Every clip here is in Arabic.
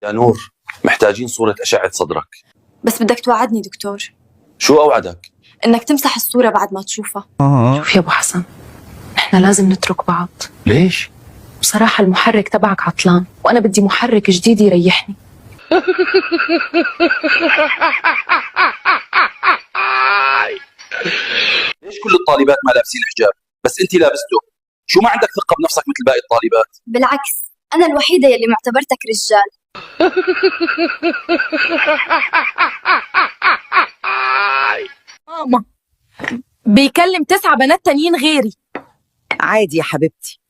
يا نور، محتاجين صورة أشعة صدرك. بس بدك توعدني دكتور. شو أوعدك؟ إنك تمسح الصورة بعد ما تشوفها. شوف يا أبو حسن، إحنا لازم نترك بعض. ليش؟ بصراحة المحرك تبعك عطلان، وأنا بدي محرك جديد يريحني. ليش كل الطالبات ما لابسين حجاب بس أنت لابسته؟ شو ما عندك ثقة بنفسك مثل باقي الطالبات؟ بالعكس، أنا الوحيدة يلي معتبرتك رجال. ماما بيكلم 9 بنات تانيين غيري. عادي يا حبيبتي،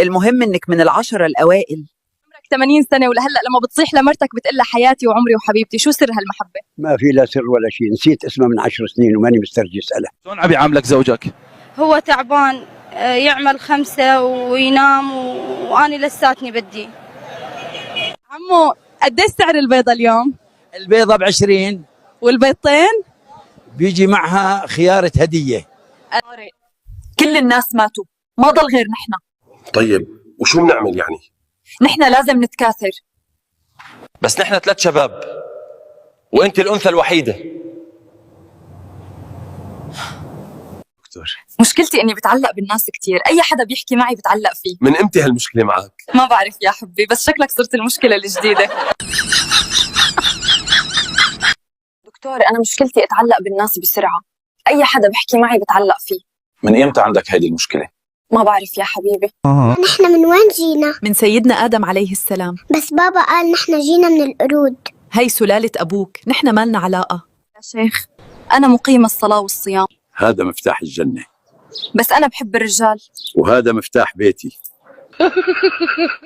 المهم انك من ال10 الأوائل. عمرك 80 سنة ولهلا لما بتصيح لمرتك بتقلها حياتي وعمري وحبيبتي، شو سر هالمحبة؟ ما في لا سر ولا شيء، نسيت اسمه من 10 سنين وماني مسترجي اسأله. شلون عم يعاملك زوجك؟ هو تعبان، يعمل 5 وينام وأنا لساتني بدي. عمو قديش سعر البيضة اليوم؟ البيضة ب20 والبيضتين؟ بيجي معها خيارة هدية. كل الناس ماتوا، ما ضل غير نحن. طيب وشو بنعمل يعني؟ نحن لازم نتكاثر. بس نحن 3 شباب وأنت الأنثى الوحيدة. دكتور، مشكلتي اني بتعلق بالناس كتير، اي حدا بيحكي معي بتعلق فيه. من إمتى هالمشكلة معك؟ ما بعرف يا حبي، بس شكلك صرت المشكلة الجديدة. دكتور، انا مشكلتي اتعلق بالناس بسرعة، اي حدا بيحكي معي بتعلق فيه. من إمتى عندك هيدي المشكلة؟ ما بعرف يا حبيبي. نحن من وين جينا؟ من سيدنا آدم عليه السلام. بس بابا قال نحن جينا من القرود. هي سلالة أبوك، نحن ما لنا علاقة. يا شيخ، أنا مقيمة الصلاة والصيام، هذا مفتاح الجنة، بس أنا بحب الرجال. وهذا مفتاح بيتي.